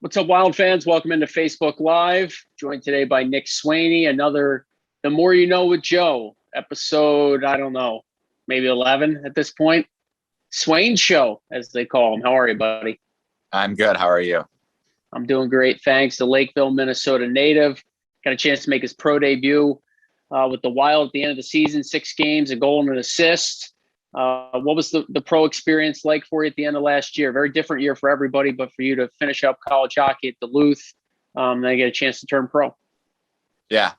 What's up, Wild fans? Welcome into Facebook Live. Joined today by Nick Swanes, another The More You Know with Joe, episode, I don't know, maybe 11 at this point. Swanes Show, as they call him. How are you, buddy? I'm good. How are you? I'm doing great, thanks. The Lakeville, Minnesota native. Got a chance to make his pro debut with the Wild at the end of the season, 6 games, a goal and an assist. What was the pro experience like for you at the end of last year? Very different year for everybody, but for you to finish up college hockey at Duluth, then get a chance to turn pro. Yeah,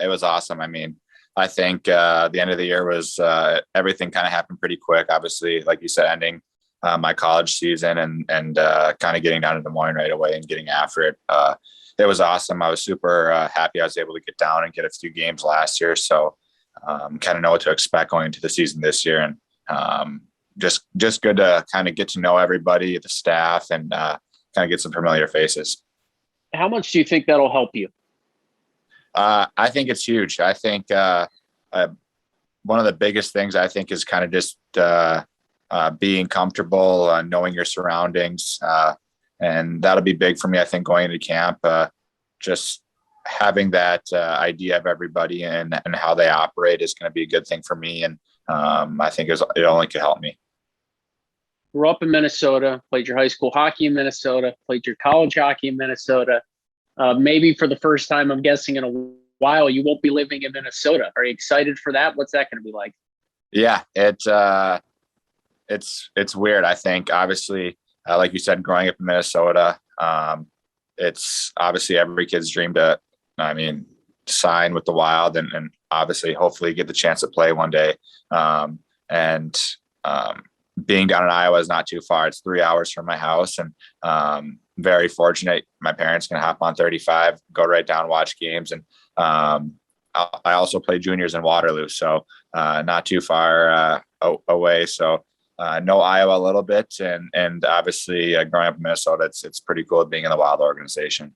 it was awesome. I mean, I think the end of the year was everything kind of happened pretty quick. Obviously, like you said, ending my college season and kind of getting down to Des Moines right away and getting after it. It was awesome. I was super happy I was able to get down and get a few games last year. So kind of know what to expect going into the season this year. And just good to kind of get to know everybody, the staff, and kind of get some familiar faces. How much do you think that'll help you? I think it's huge. I think one of the biggest things I think is kind of just being comfortable, knowing your surroundings, and that'll be big for me. I think going into camp, just having that idea of everybody and how they operate is going to be a good thing for me. And I think it only could help me. Grew up in Minnesota, played your high school hockey in Minnesota, played your college hockey in Minnesota. Maybe for the first time, I'm guessing in a while, you won't be living in Minnesota. Are you excited for that? What's that going to be like? Yeah, it's weird. I think obviously, like you said, growing up in Minnesota, it's obviously every kid's dream to, sign with the Wild and obviously hopefully get the chance to play one day. Being down in Iowa is not too far. It's 3 hours from my house, and very fortunate. My parents can hop on 35, go right down, watch games. And I also play juniors in Waterloo, so not too far away. So know Iowa a little bit, and obviously growing up in Minnesota, it's pretty cool being in the Wild organization.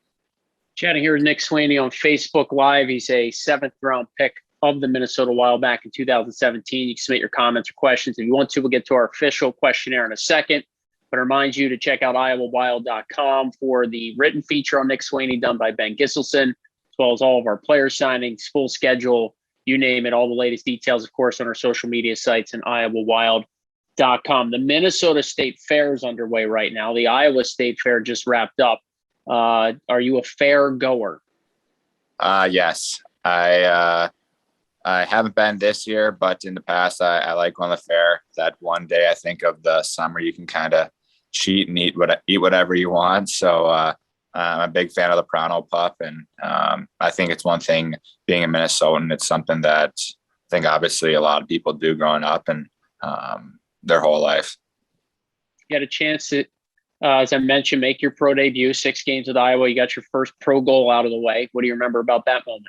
Chatting here with Nick Swanes on Facebook Live. He's a 7th round pick of the Minnesota Wild back in 2017. You can submit your comments or questions if you want to. We'll get to our official questionnaire in a second, but I remind you to check out iowawild.com for the written feature on Nick Swanes done by Ben Gisselson, as well as all of our player signings, full schedule, you name it, all the latest details, of course, on our social media sites and iowawild.com. The Minnesota State Fair is underway right now. The Iowa State Fair just wrapped up. Are you a fair goer? Yes. I haven't been this year, but in the past, I like going to the fair. That one day, I think, of the summer, you can kind of cheat and eat whatever you want. So I'm a big fan of the Prono Pup, and I think it's one thing being a Minnesotan. It's something that I think obviously a lot of people do growing up and their whole life. You had a chance to, as I mentioned, make your pro debut, 6 games with Iowa. You got your first pro goal out of the way. What do you remember about that moment?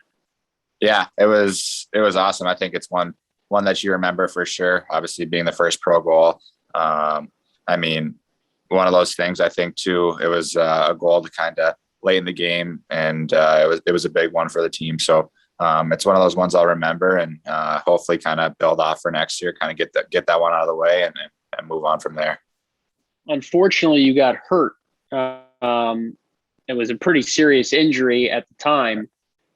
Yeah, it was awesome. I think it's one that you remember for sure. Obviously, being the first pro goal. One of those things. I think too. It was a goal to kind of late in the game, and it was a big one for the team. So it's one of those ones I'll remember, and hopefully kind of build off for next year. Kind of get that one out of the way, and move on from there. Unfortunately, you got hurt. It was a pretty serious injury at the time.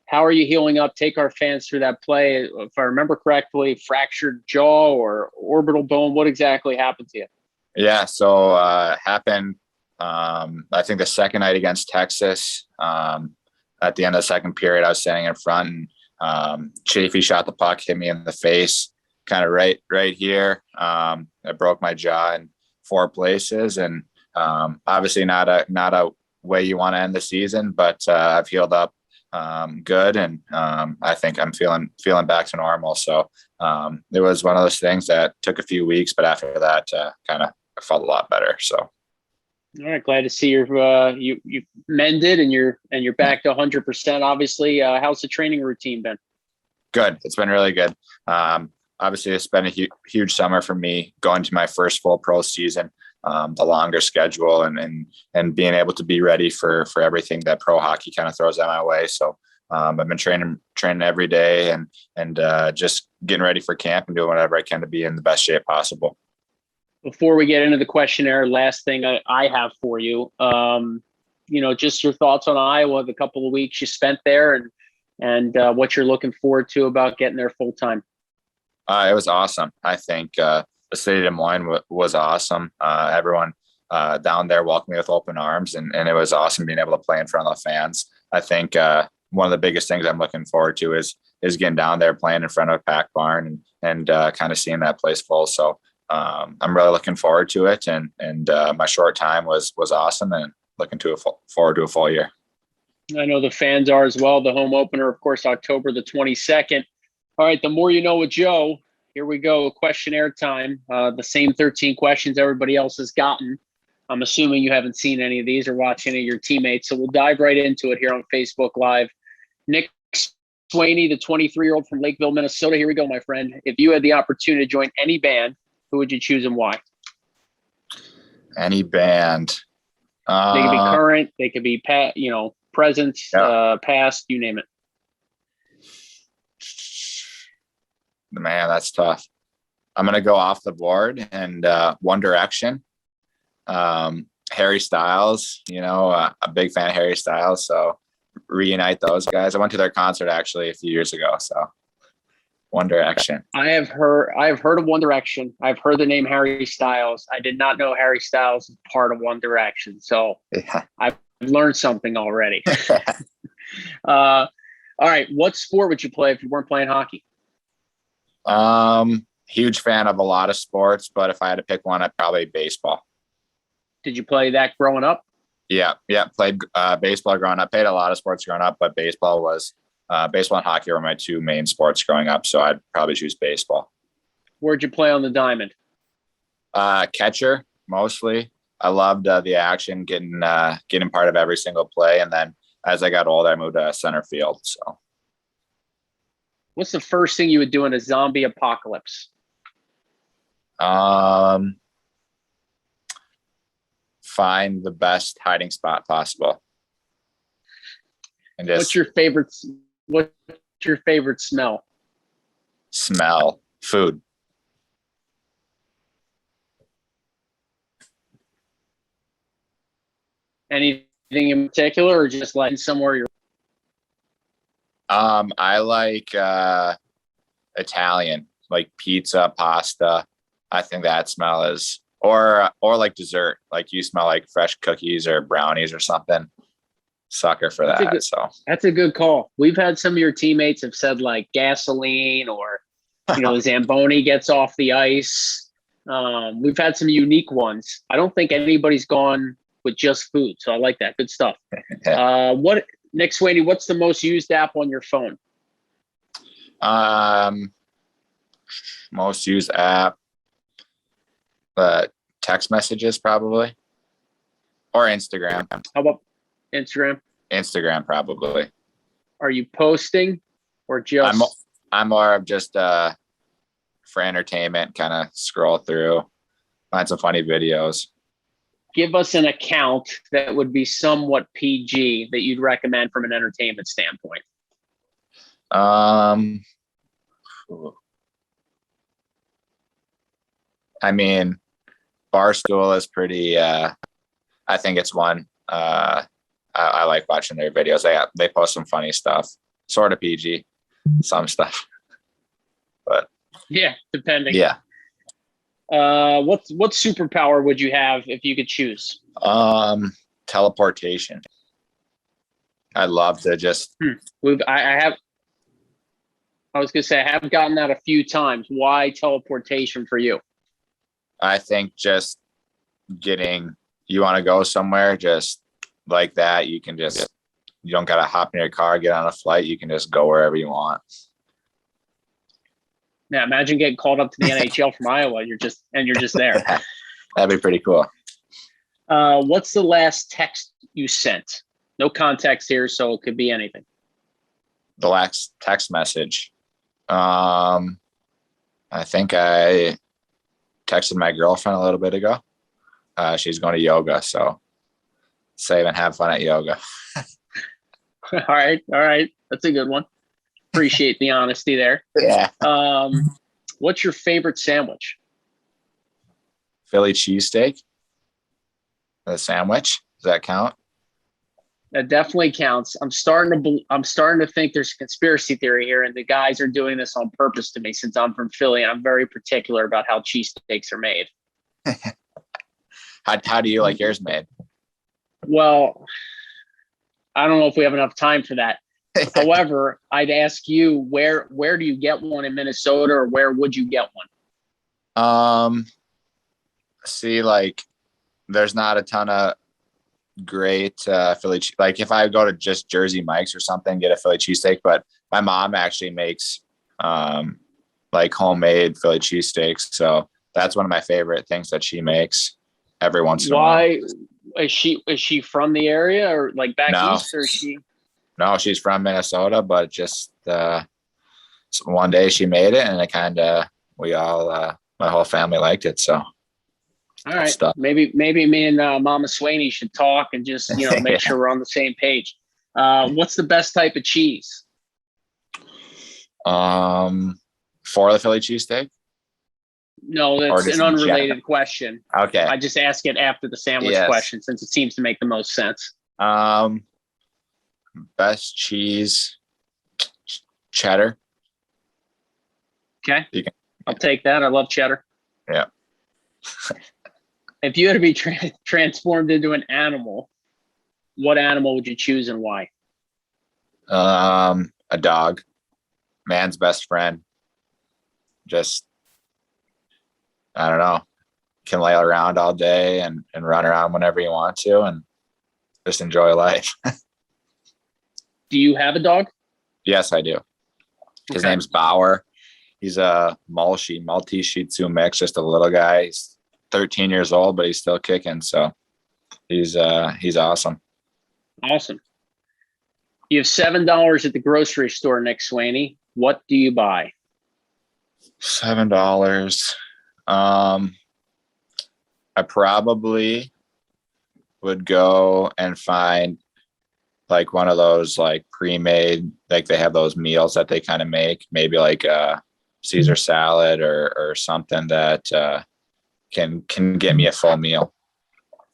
How are you healing up? Take our fans through that play. If I remember correctly, fractured jaw or orbital bone. What exactly happened to you? Yeah, so happened, I think the second night against Texas. At the end of the second period, I was standing in front, and Chafee shot the puck, hit me in the face, kind of right here. It broke my jaw in 4 places, and obviously not a way you want to end the season, but I've healed up good, and I think I'm feeling back to normal. So it was one of those things that took a few weeks, but after that kind of felt a lot better. So all right, glad to see you mended and you're back to 100%. Obviously, how's the training routine been? Good. It's been really good. Obviously, it's been a huge summer for me, going to my first full pro season. The longer schedule and being able to be ready for everything that pro hockey kind of throws at my way. So I've been training every day and just getting ready for camp and doing whatever I can to be in the best shape possible. Before we get into the questionnaire, last thing I have for you. just your thoughts on Iowa, the couple of weeks you spent there, and what you're looking forward to about getting there full time. It was awesome. I think the city of Des Moines was awesome. Everyone down there welcomed me with open arms, and it was awesome being able to play in front of the fans. I think one of the biggest things I'm looking forward to is getting down there, playing in front of a packed barn, and kind of seeing that place full. So I'm really looking forward to it, and my short time was awesome, and looking forward to a full year. I know the fans are as well. The home opener, of course, October the 22nd. All right, the more you know with Joe. Here we go, questionnaire time. The same 13 questions everybody else has gotten. I'm assuming you haven't seen any of these or watched any of your teammates, so we'll dive right into it here on Facebook Live. Nick Swanes, the 23-year-old from Lakeville, Minnesota. Here we go, my friend. If you had the opportunity to join any band, who would you choose and why? Any band. They could be current, they could be present, past, you name it. Man, that's tough. I'm gonna go off the board and One Direction. Harry Styles, a big fan of Harry Styles, so reunite those guys. I went to their concert actually a few years ago, so One Direction. I have heard of One Direction. I've heard the name Harry Styles. I did not know Harry Styles is part of One Direction, so yeah. I've learned something already. All right, what sport would you play if you weren't playing hockey? Huge fan of a lot of sports, but if I had to pick one, I'd probably baseball. Did you play that growing up? Yeah. Played baseball growing up. Played a lot of sports growing up, but baseball and hockey were my two main sports growing up. So I'd probably choose baseball. Where'd you play on the diamond? Catcher mostly. I loved the action, getting part of every single play, and then as I got older, I moved to center field. So. What's the first thing you would do in a zombie apocalypse? Find the best hiding spot possible. And what's your favorite smell? Smell food. Anything in particular, or just like somewhere you're? I like Italian, like pizza, pasta. I think that smell is, or like dessert, like you smell like fresh cookies or brownies or something. Sucker for that. So that's a good call. We've had some of your teammates have said like gasoline, or the Zamboni gets off the ice. We've had some unique ones. I don't think anybody's gone with just food, so I like that. Good stuff. Nick Swanes, what's the most used app on your phone? Most used app, text messages probably, or Instagram. How about Instagram? Instagram probably. Are you posting or just? I'm more of just for entertainment, kind of scroll through, find some funny videos. Give us an account that would be somewhat PG that you'd recommend from an entertainment standpoint. I mean, Barstool is pretty, I think it's one. I like watching their videos. They post some funny stuff, sort of PG, some stuff, but yeah, depending. Yeah. What superpower would you have if you could choose? Teleportation. I'd love to just. I was gonna say I have gotten that a few times. Why teleportation for you? I think just you want to go somewhere, just like that. You don't gotta hop in your car, get on a flight. You can just go wherever you want. Yeah, imagine getting called up to the NHL from Iowa. You're just there. That'd be pretty cool. What's the last text you sent? No context here, so it could be anything. The last text message. I think I texted my girlfriend a little bit ago. She's going to yoga, so save and have fun at yoga. All right. That's a good one. Appreciate the honesty there. Yeah. What's your favorite sandwich? Philly cheesesteak. The sandwich. Does that count? That definitely counts. I'm starting to think there's a conspiracy theory here, and the guys are doing this on purpose to me since I'm from Philly, and I'm very particular about how cheesesteaks are made. How do you like yours made? Well, I don't know if we have enough time for that. However, I'd ask you where do you get one in Minnesota, or where would you get one? See, like there's not a ton of great Philly. Like if I go to just Jersey Mike's or something, get a Philly cheesesteak. But my mom actually makes like homemade Philly cheesesteaks, so that's one of my favorite things that she makes every once in a while. Why is she from the area, or like back No. east, or is she? No, she's from Minnesota, but just one day she made it, and it kind of we all my whole family liked it. So All right, stuff. maybe me and Mama Swaney should talk and just make sure we're on the same page. What's the best type of cheese? For the Philly cheesesteak. No, that's an unrelated question. Okay, I just ask it after the sandwich question since it seems to make the most sense. Best cheese, cheddar. Okay, I'll take that. I love cheddar. Yeah. If you had to be transformed into an animal, what animal would you choose and why? A dog, man's best friend. Just, I don't know, can lay around all day and run around whenever you want to and just enjoy life. Do you have a dog? Yes, I do. His name's Bauer. He's a Maltese Shih Tzu mix, just a little guy. He's 13 years old, but he's still kicking. So he's awesome. Awesome. You have $7 at the grocery store, Nick Swaney. What do you buy? $7. I probably would go and find like one of those like pre-made, like they have those meals that they kind of make, maybe like a Caesar salad or something that can get me a full meal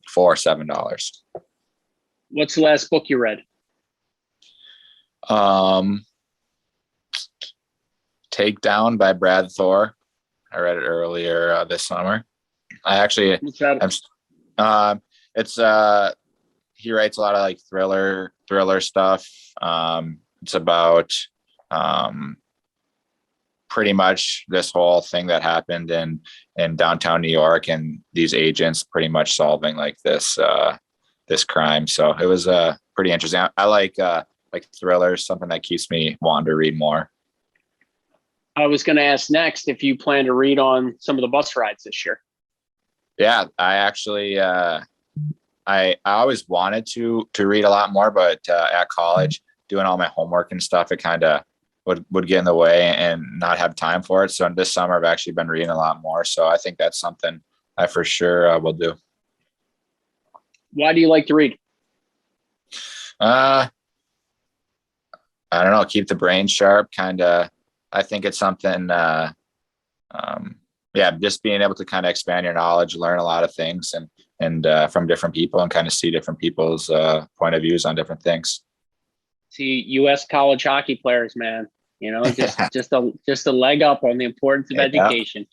for $7. What's the last book you read? Takedown by Brad Thor. I read it earlier this summer. I actually, it's he writes a lot of like thriller stuff. It's about pretty much this whole thing that happened in downtown New York, and these agents pretty much solving like this crime. So it was pretty interesting. I like thrillers, something that keeps me wanting to read more. I was going to ask next if you plan to read on some of the bus rides this year. Yeah, I actually I always wanted to read a lot more, but at college, doing all my homework and stuff, it kind of would get in the way and not have time for it. So this summer, I've actually been reading a lot more. So I think that's something I for sure will do. Why do you like to read? I don't know. Keep the brain sharp. Kind of. I think it's something. Just being able to kind of expand your knowledge, learn a lot of things, and from different people, and kind of see different people's point of views on different things. See, U.S. college hockey players, man, just a leg up on the importance of education.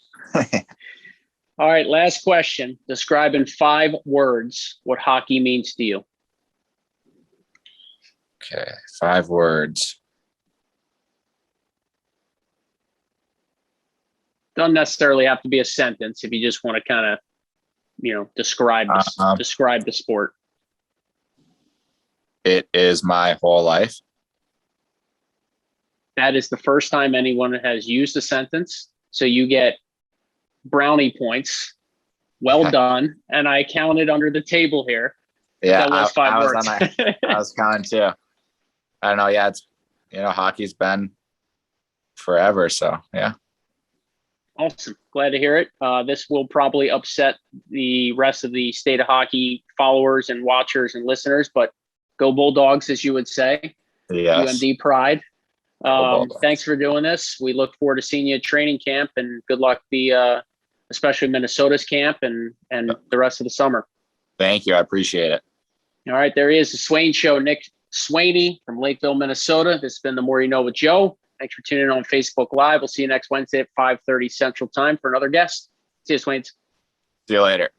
All right, last question. Describe in 5 words what hockey means to you. Okay, 5 words. Doesn't necessarily have to be a sentence if you just want to kind of, describe the sport. It is my whole life. That is the first time anyone has used a sentence. So you get brownie points. Well done. And I counted under the table here. Yeah, that was 5 words. I was counting too. I don't know. Yeah, it's hockey's been forever. So yeah. Awesome. Glad to hear it. This will probably upset the rest of the State of Hockey followers and watchers and listeners, but go Bulldogs, as you would say. Yes. UMD pride. Thanks for doing this. We look forward to seeing you at training camp, and good luck especially Minnesota's camp and the rest of the summer. Thank you. I appreciate it. All right, there he is, the Swain Show. Nick Swaney from Lakeville, Minnesota. This has been The More You Know with Joe. Thanks for tuning in on Facebook Live. We'll see you next Wednesday at 5:30 Central Time for another guest. See you, Swains. See you later.